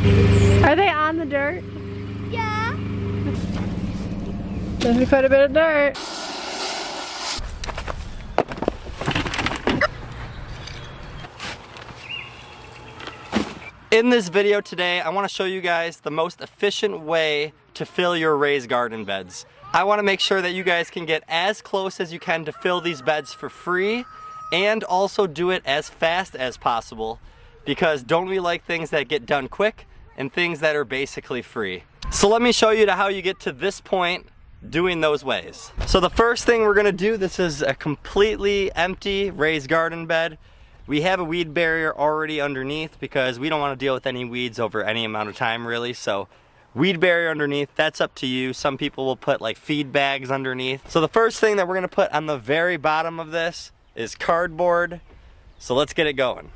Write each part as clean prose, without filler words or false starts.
Are they on the dirt? Yeah. There's quite a bit of dirt. In this video today, I want to show you guys the most efficient way to fill your raised garden beds. I want to make sure that you guys can get as close as you can to fill these beds for free, and also do it as fast as possible, because don't we like things that get done quick and things that are basically free. So let me show you how you get to this point doing those ways. So the first thing we're gonna do, this is a completely empty raised garden bed. We have a weed barrier already underneath because we don't want to deal with any weeds over any amount of time really. So weed barrier underneath, that's up to you. Some people will put like feed bags underneath. So the first thing that we're gonna put on the very bottom of this is cardboard. So let's get it going.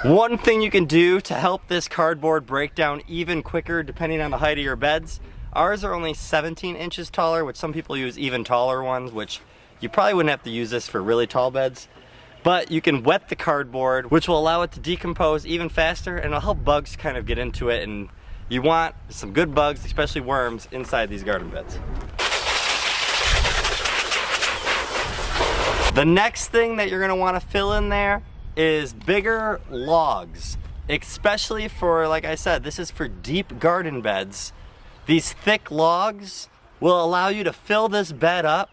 One thing you can do to help this cardboard break down even quicker depending on the height of your beds, ours are only 17 inches taller, which some people use even taller ones, which you probably wouldn't have to use this for really tall beds. But you can wet the cardboard, which will allow it to decompose even faster, and it'll help bugs kind of get into it, and you want some good bugs, especially worms, inside these garden beds. The next thing that you're gonna wanna fill in there is bigger logs, especially for, like I said, this is for deep garden beds. These thick logs will allow you to fill this bed up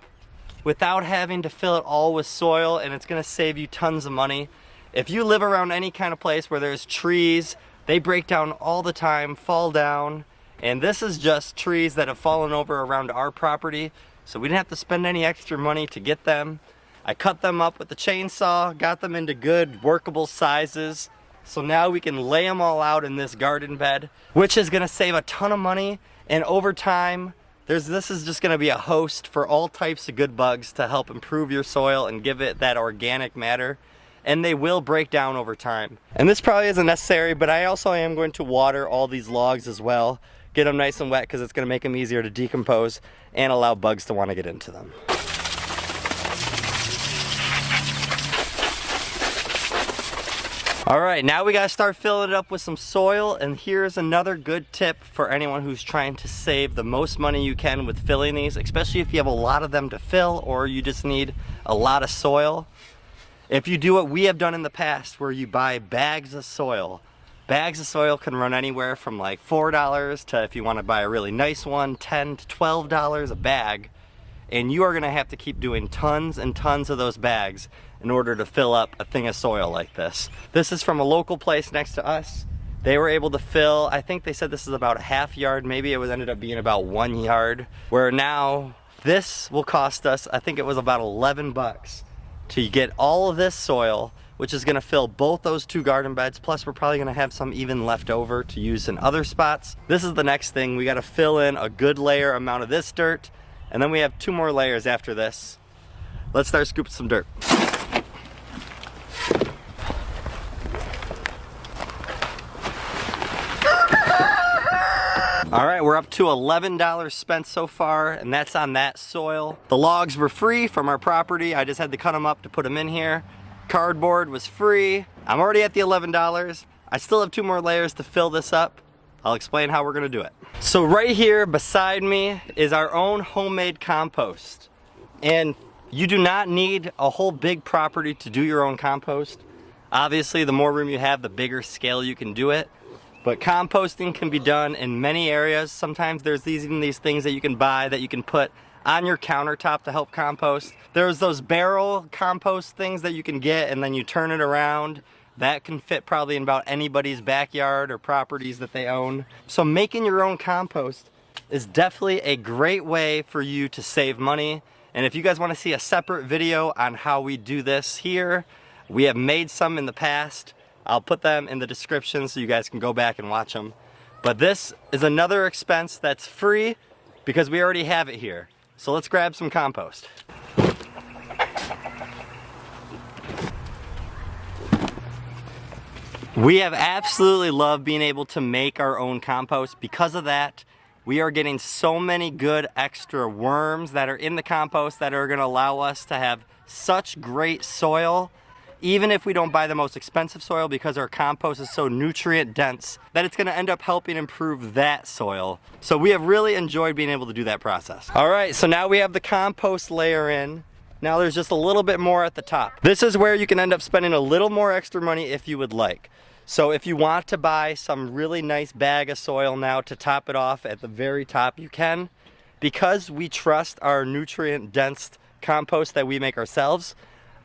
without having to fill it all with soil, and it's gonna save you tons of money. If you live around any kind of place where there's trees, they break down all the time, fall down, and this is just trees that have fallen over around our property, so we didn't have to spend any extra money to get them. I cut them up with the chainsaw, got them into good workable sizes, so now we can lay them all out in this garden bed, which is gonna save a ton of money, and over time, this is just gonna be a host for all types of good bugs to help improve your soil and give it that organic matter, and they will break down over time. And this probably isn't necessary, but I also am going to water all these logs as well, get them nice and wet because it's gonna make them easier to decompose and allow bugs to wanna get into them. All right, now we gotta start filling it up with some soil, and here's another good tip for anyone who's trying to save the most money you can with filling these, especially if you have a lot of them to fill or you just need a lot of soil. If you do what we have done in the past, where you buy bags of soil can run anywhere from like $4 to, if you wanna buy a really nice one, $10 to $12 a bag. And you are gonna have to keep doing tons and tons of those bags in order to fill up a thing of soil like this. This is from a local place next to us. They were able to fill, I think they said this is about a half yard, maybe ended up being about 1 yard, where now this will cost us, I think it was about 11 bucks to get all of this soil, which is gonna fill both those 2 garden beds, plus we're probably gonna have some even left over to use in other spots. This is the next thing. We gotta fill in a good layer amount of this dirt, and then we have 2 more layers after this. Let's start scooping some dirt. All right, we're up to $11 spent so far, and that's on that soil. The logs were free from our property. I just had to cut them up to put them in here. Cardboard was free. I'm already at the $11. I still have 2 more layers to fill this up. I'll explain how we're gonna do it. So right here beside me is our own homemade compost. And you do not need a whole big property to do your own compost. Obviously, the more room you have, the bigger scale you can do it. But composting can be done in many areas. Sometimes there's even these things that you can buy that you can put on your countertop to help compost. There's those barrel compost things that you can get, and then you turn it around. That can fit probably in about anybody's backyard or properties that they own. So making your own compost is definitely a great way for you to save money. And if you guys want to see a separate video on how we do this here, we have made some in the past. I'll put them in the description so you guys can go back and watch them. But this is another expense that's free because we already have it here. So let's grab some compost. We have absolutely loved being able to make our own compost. Because of that, we are getting so many good extra worms that are in the compost that are gonna allow us to have such great soil even if we don't buy the most expensive soil, because our compost is so nutrient dense that it's gonna end up helping improve that soil. So we have really enjoyed being able to do that process. All right, so now we have the compost layer in. Now there's just a little bit more at the top. This is where you can end up spending a little more extra money if you would like. So if you want to buy some really nice bag of soil now to top it off at the very top, you can. Because we trust our nutrient dense compost that we make ourselves,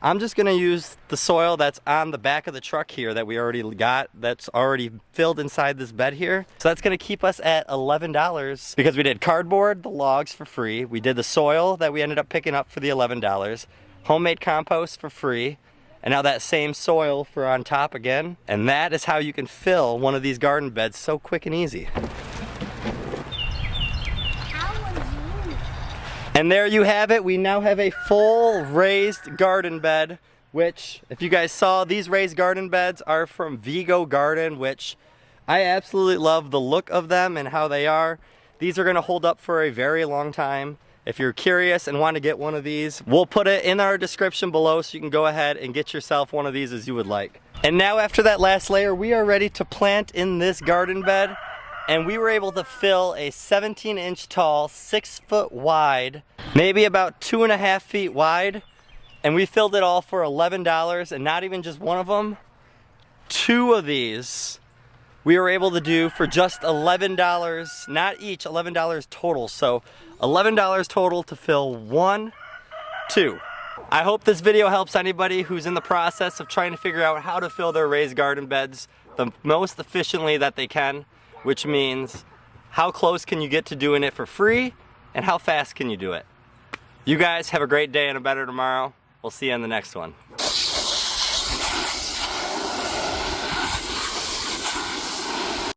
I'm just gonna use the soil that's on the back of the truck here that we already got, that's already filled inside this bed here. So that's gonna keep us at $11 because we did cardboard, the logs for free. We did the soil that we ended up picking up for the $11. Homemade compost for free. And now that same soil for on top again. And that is how you can fill one of these garden beds so quick and easy. And there you have it. We now have a full raised garden bed, which, if you guys saw, these raised garden beds are from Vigo Garden, which I absolutely love the look of them and how they are. These are gonna hold up for a very long time. If you're curious and want to get one of these, we'll put it in our description below so you can go ahead and get yourself one of these as you would like. And now after that last layer, we are ready to plant in this garden bed. And we were able to fill a 17-inch tall, 6-foot wide, maybe about 2.5 feet wide. And we filled it all for $11, and not even just one of them, 2 of these we were able to do for just $11, not each, $11 total. So $11 total to fill 1, 2. I hope this video helps anybody who's in the process of trying to figure out how to fill their raised garden beds the most efficiently that they can. Which means how close can you get to doing it for free and how fast can you do it. You guys have a great day and a better tomorrow. We'll see you on the next one.